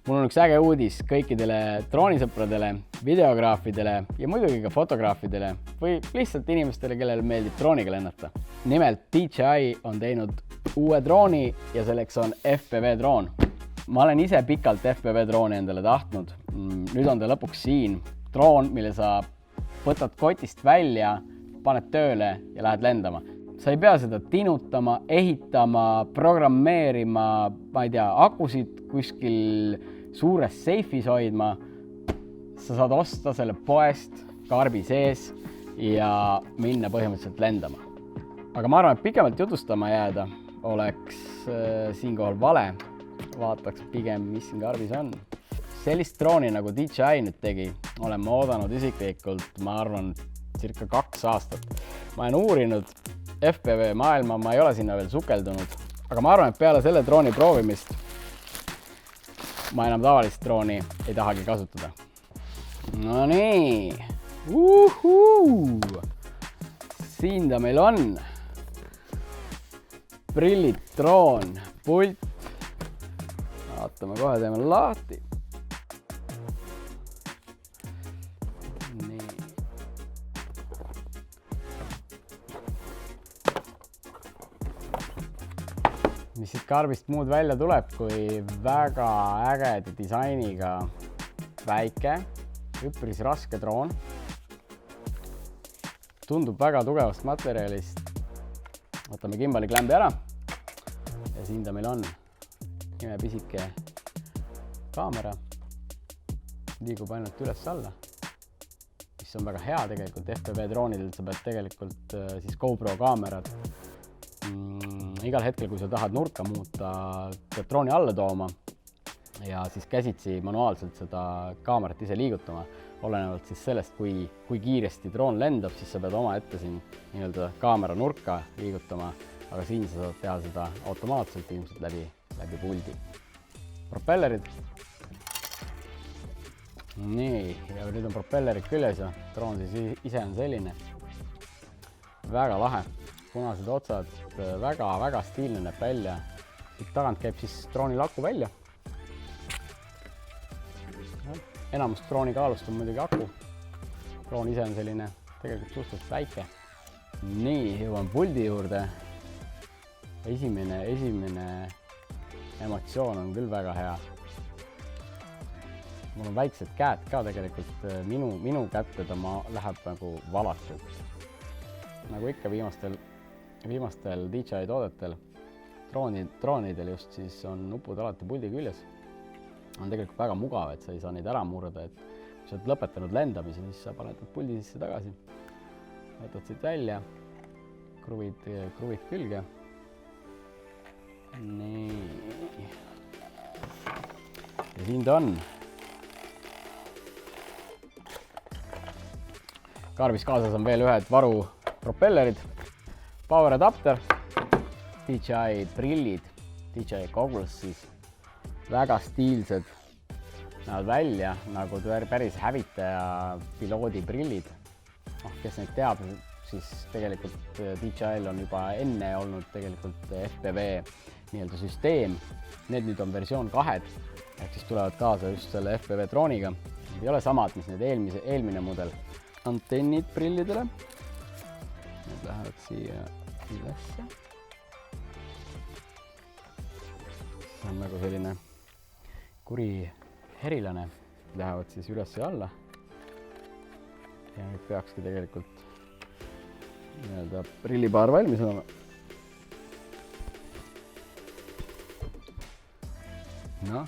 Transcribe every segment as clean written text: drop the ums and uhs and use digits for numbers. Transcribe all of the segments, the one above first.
Mul on üks äge uudis kõikidele droonisõpradele, videograafidele ja muidugi ka fotograafidele või lihtsalt inimestele, kellel meeldib drooniga lennata. Nimelt DJI on teinud uue drooni ja selleks on FPV droon. Ma olen ise pikalt FPV drooni endale tahtnud. Nüüd on ta lõpuks siin. Droon, mille sa võtad kotist välja, paned tööle ja lähed lendama. Sa ei pea seda tinutama, ehitama, programmeerima, ma ei tea, akusid kuskil suures seifis hoidma. Sa saad osta selle poest karbi sees ja minna põhimõtteliselt lendama. Aga ma arvan, et pikemalt jutustama jääda oleks siinkohal vale. Vaataks pigem, mis siin karbis on. Sellist drooni nagu DJI nüüd tegi, olen ma oodanud isiklikult, ma arvan, circa 2 aastat. Ma olen uurinud FPV maailma, ma ei ole sinna veel sukeldunud, aga ma arvan, et peale selle drooni proovimist ma enam tavalist drooni ei tahagi kasutada. No nii, siin ta meil on. Prillid, droon, pult. Vaatame kohe, teeme lahti. Nii. Mis siit karbist muud välja tuleb, kui väga ägeda disainiga väike, üpris raske droon. Tundub väga tugevast materjalist. Võtame gimbali klämbi ära ja siin ta meil on. Imepisike kaamera. Liigub ainult üles-alla, mis on väga hea tegelikult FPV droonidel. Sa pead tegelikult siis GoPro kaamerad igal hetkel, kui sa tahad nurka muuta, pead drooni alla tooma ja siis käsitsi manuaalselt seda kaamerat ise liigutama. Olenevalt siis sellest, kui kiiresti droon lendab, siis sa pead oma ette siin nii-öelda kaamera nurka liigutama, aga siin sa saad teha seda automaatselt ilmselt läbi puldi. Propellerid. Nii, ja nüüd on propellerid küljes ja droon siis ise on selline. Väga lahe. Punased otsad, väga stiilne näeb välja. Siit tagant käib siis drooni laku välja. Enamus drooni kaalust on muidugi aku. Droon ise on selline tegelikult suhteliselt väike. Nii, jõuan puldi juurde. Esimene emotsioon on küll väga hea. Mul on väiksed käed ka tegelikult. Minu kätte ta läheb nagu valatud. Nagu ikka viimastel DJI toodetel, droonidel just siis on nupud alati puldi küljes. On tegelikult väga mugav, et sa ei saa neid ära murda, et kui sa oled lõpetanud lendamise, siis sa paned puldi sisse tagasi. Võtad siit välja, kruvid külge. Nii. Ja siin ta on. Karbis kaasas on veel ühed varu propellerid. Power adapter, DJI prillid, DJI goggles siis, väga stiilsed, näevad välja nagu päris hävitaja piloodi prillid. Kes neid teab, siis tegelikult DJI'l on juba enne olnud tegelikult FPV nii-öelda süsteem. Need nüüd on versioon 2, ehk siis tulevad kaasa just selle FPV drooniga. Need ei ole samad, mis need eelmine mudel. Antennid prillidele. Need lähevad siia ülesse. See on nagu selline kuri herilane. Lähevad siis üles ja alla. Ja nüüd peakski tegelikult nii-öelda prillipaar valmis olema. Noh,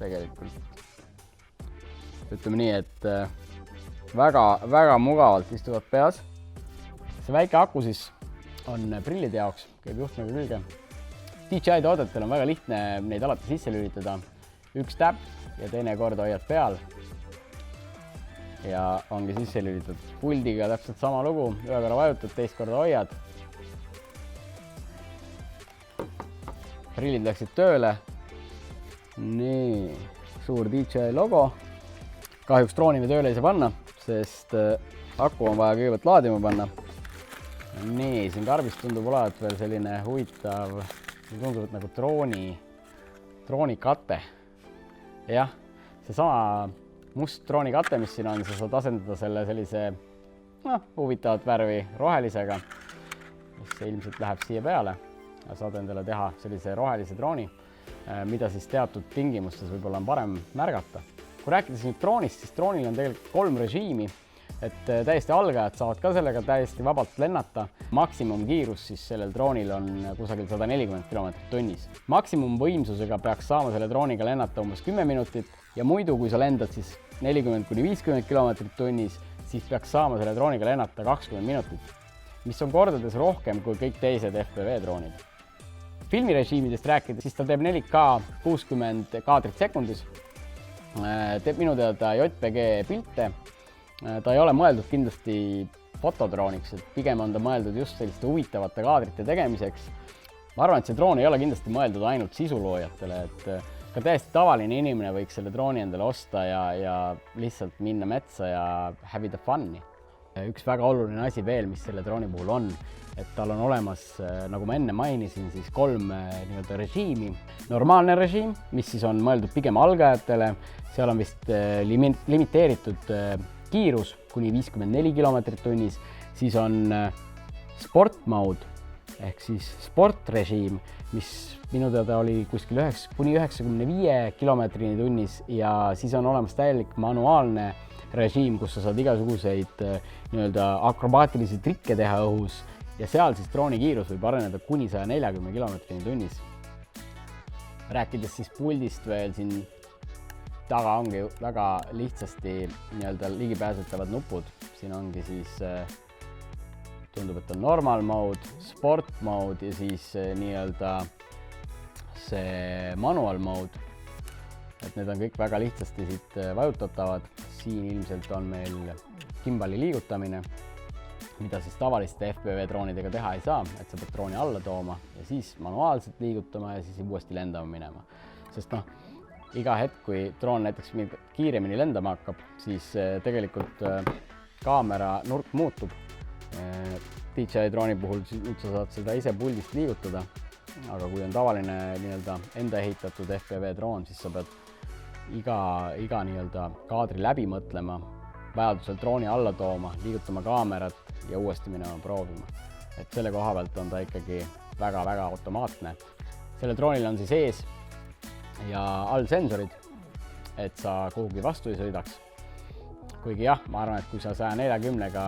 tegelikult ütleme nii, et väga mugavalt istuvad peas. See väike aku siis on prillide jaoks, käib juhtmega külge. DJI toodetel on väga lihtne neid alati sisse lülitada. Üks täpp ja teine kord hoiad peal. Ja ongi sisse lülitatud. Puldiga täpselt sama lugu. Ühe korra vajutad, teist korda hoiad. Prillid läksid tööle. Nii, suur DJI logo. Kahjuks drooni me tööle ei saa panna, sest aku on vaja kõigepealt laadima panna. Nii, siin karbis tundub olevat veel selline huvitav, tundub nagu drooni kate. jah, seesama must droonikate, mis siin on, sa saad asendada selle sellise huvitavat värvi rohelisega, mis ilmselt läheb siia peale ja saad endale teha sellise rohelise drooni, mida siis teatud tingimustes võib-olla on parem märgata. Kui rääkides nüüd droonist, siis droonil on tegelikult 3 režiimi, et täiesti algajad saavad ka sellega täiesti vabalt lennata. Maksimumkiirus siis sellel droonil on kusagil 140 km tunnis. Maksimumvõimsusega peaks saama selle drooniga lennata umbes 10 minutit ja muidu, kui sa lendad siis 40–50 km tunnis, siis peaks saama selle drooniga lennata 20 minutit, mis on kordades rohkem kui kõik teised FPV droonid. Filmirežiimidest rääkides, siis ta teeb 4K 60 kaadrit sekundis, teeb minu teada JPG pilte. Ta ei ole mõeldud kindlasti fotodrooniks, et pigem on ta mõeldud just selliste huvitavate kaadrite tegemiseks. Ma arvan, et see droon ei ole kindlasti mõeldud ainult sisuloojatele, et ka täiesti tavaline inimene võiks selle drooni endale osta ja lihtsalt minna metsa ja havida fun'i. Üks väga oluline asi veel, mis selle drooni puhul on, et tal on olemas, nagu ma enne mainisin, siis 3 režiimi. Normaalne režiim, mis siis on mõeldud pigem algajatele, seal on vist limiteeritud kiirus kuni 54 km tunnis, siis on sport mode ehk siis sportrežiim, mis minu teada oli kuskil kuni 95 kilomeetrini tunnis ja siis on olemas täielik manuaalne režiim, kus sa saad igasuguseid akrobaatilisi trikke teha õhus ja seal siis drooni kiirus võib areneda kuni 140 kilomeetrini tunnis. Rääkides siis puldist veel siin taga ongi väga lihtsasti ligipääsetavad nupud. Siin ongi siis, tundub, et on normal mode, sport mode ja siis see manual mode. Et need on kõik väga lihtsasti siit vajutatavad. Siin ilmselt on meil gimbali liigutamine, mida siis tavaliste FPV droonidega teha ei saa, et sa pead drooni alla tooma ja siis manuaalselt liigutama ja siis uuesti lendama minema. Sest iga hetk, kui droon näiteks kiiremini lendama hakkab, siis tegelikult kaamera nurk muutub. DJI drooni puhul nüüd sa saad seda ise puldist liigutada, aga kui on tavaline enda ehitatud FPV droon, siis sa pead iga kaadri läbi mõtlema, vajadusel drooni alla tooma, liigutama kaamerat ja uuesti minema proovima. Et selle koha pealt on ta ikkagi väga-väga automaatne. Selle droonil on siis ees ja all sensorid, et sa kuhugi vastu ei sõidaks. Kuigi jah, ma arvan, et kui sa 140-ga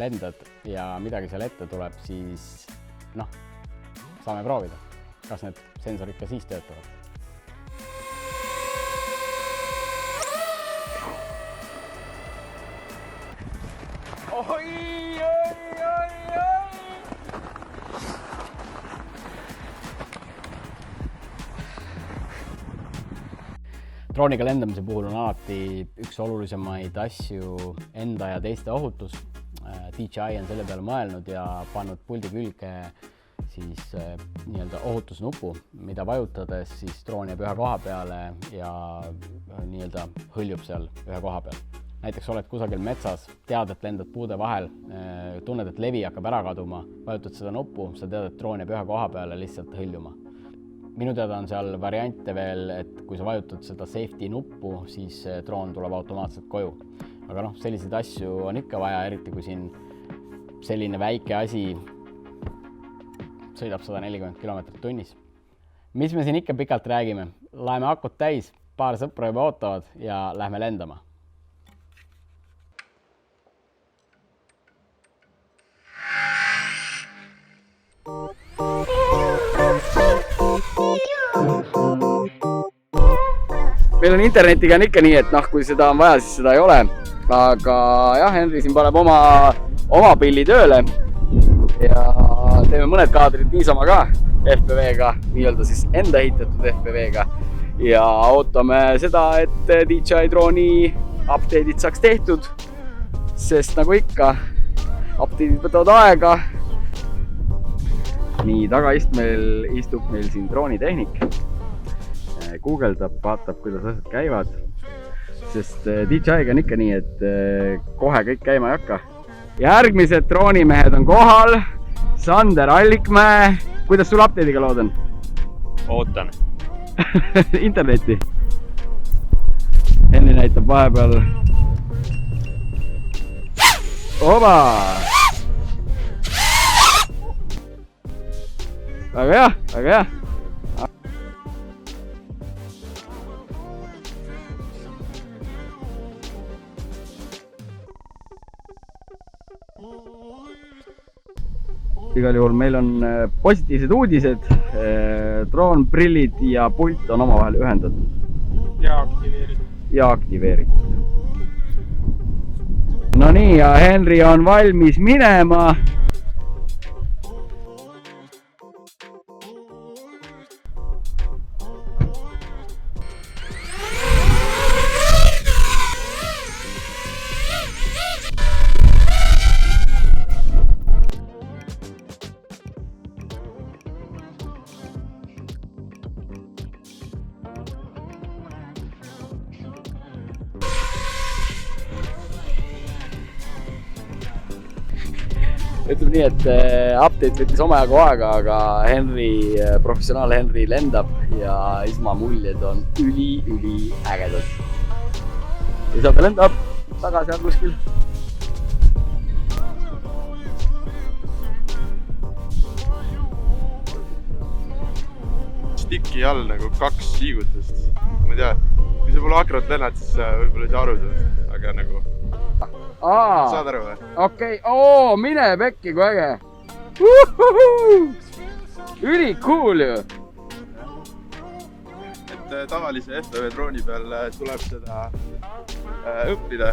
lendad ja midagi seal ette tuleb, siis saame proovida, kas need sensorid ka siis töötavad. Drooniga lendamise puhul on alati üks olulisemaid asju enda ja teiste ohutus. DJI on selle peale mõelnud ja pannud puldi külge siis ohutusnupu, mida vajutades siis droon jääb ühe koha peale ja hõljub seal ühe koha peal. Näiteks oled kusagil metsas, tead, et lendad puude vahel, tunned, et levi hakkab ära kaduma, vajutad seda nuppu, sa tead, et droon jääb ühe koha peale lihtsalt hõljuma. Minu teada on seal variante veel, et kui sa vajutad seda safety nuppu, siis droon tuleb automaatselt koju. Aga selliseid asju on ikka vaja, eriti kui siin selline väike asi sõidab 140 km tunnis. Mis me siin ikka pikalt räägime? Laeme akut täis, paar sõpra juba ootavad ja lähme lendama. Meil on internetiga ikka nii, et kui seda on vaja, siis seda ei ole. Aga jah, Henri siin paneb oma pilli tööle ja teeme mõned kaadrid niisama ka FPV-ga, siis enda ehitatud FPV-ga ja ootame seda, et DJI drooni update'id saaks tehtud, sest nagu ikka, update'id võtavad aega. Nii, tagaistmel istub meil siin droonitehnik. Guugeldab, vaatab, kuidas asjad käivad, sest DJI-ga on ikka nii, et kohe kõik käima ei hakka. Järgmised droonimehed on kohal. Sander Allikmäe. Kuidas sul update'iga lood on? Ootan. Interneti? Henri näitab vahepeal. Oba! Väga hea, väga hea. Igal juhul meil on positiivsed uudised. Droonprillid ja pult on omavahel ühendatud. Ja aktiveeritud. No nii, ja Henri on valmis minema. Ütleb nii, et update võttis omajagu aega, aga professionaal Henri lendab ja Isma muljed on üli ägedad. Ja seal ta lendab tagasi all kuskil. Stiki all nagu 2 liigutust. Ma ei tea, kui sa pole akrot lennad, siis võib-olla ei saa aru sellest, aga nagu... Saad aru või? Okei, mine pekki, kui äge! Üli cool ju! Et tavalise FPV drooni peal tuleb seda õppida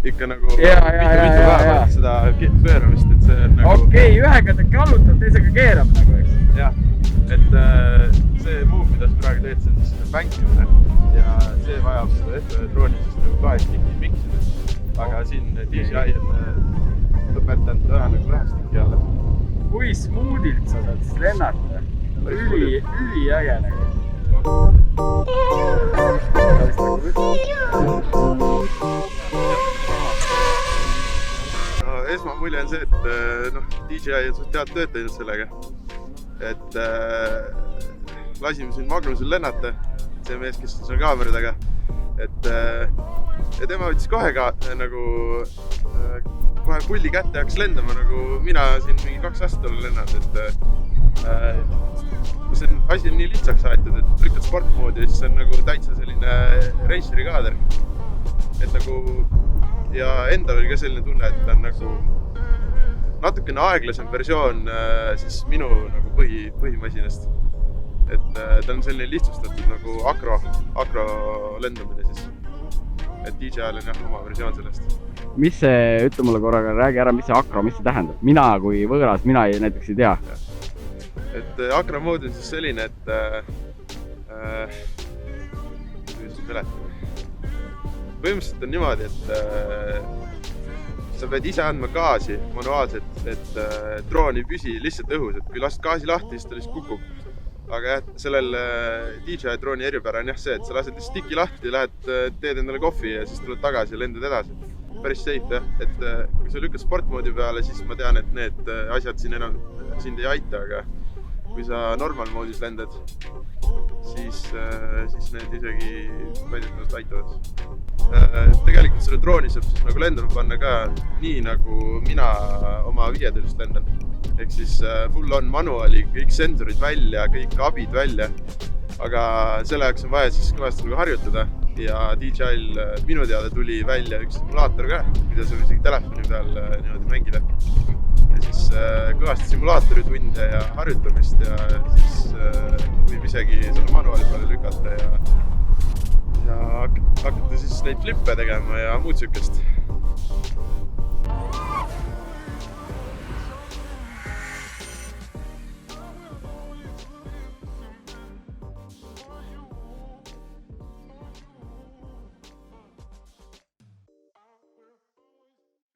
ikka nagu mitu päeva seda pööramist, et see on nagu... Okei, ühega ta kallutab, teisega keerab nagu, eks? Jah, et see move, mida sa praegu teed, see on siis bänkimine ja see vajab seda FPV drooni siis nagu 2 stiki miksides. Aga siin DJI on õpetanud ühe stiki alla. Kui smoothilt sa saad siis lennata? Üli äge nagu. Esmamulje on see, et DJI on suht head tööd teinud sellega. Et lasime siin Magnusil lennata, see mees, kes on seal kaamera taga. Ja tema võttis kohe pulli kätte ja hakkas lendama, nagu mina siin mingi 2 aastat olen lennanud, see asi on nii lihtsaks aetud, et lükkad sportmoodi ja siis on nagu täitsa selline raceri kaader. Et nagu, ja endal oli ka selline tunne, et ta on nagu natukene aeglasem versioon siis minu nagu põhimasinast. Et ta on selline lihtsustatud nagu akro lendamine siis. Et DJI-l on jah oma versioon sellest. Mis see, ütle mulle korraga, räägi ära, mis see akro, mis see tähendab? Mina kui võõras, mina näiteks ei tea. Et akro mood on siis selline, et põhimõtteliselt on niimoodi, et sa pead ise andma gaasi manuaalselt, et droon ei püsi lihtsalt õhus, et kui lased gaasi lahti, siis ta lihtsalt kukub. Aga jah, sellel DJI drooni eripära on jah see, et sa lased stiki lahti, teed endale kohvi ja siis tuled tagasi ja lendad edasi. Päris safe jah, et kui sa lükkad sportmoodi peale, siis ma tean, et need asjad siin enam sind ei aita, aga kui sa normalmoodis lendad, siis need isegi väidetavalt aitavad. Tegelikult selle drooni saab siis nagu lendama panna ka nii, nagu mina oma 5-tellist lendan. Ehk siis full on manuali, kõik sensorid välja, kõik abid välja. Aga selle jaoks on vaja siis kõvasti nagu harjutada. Ja DJI-l minu teada tuli välja üks simulaator ka, mida saab isegi telefoni peal niimoodi mängida. Ja siis kõvasti simulaatoritunde ja harjutamist ja siis võib isegi selle manuali peale lükata ja hakata siis neid flippe tegema ja muud sükest.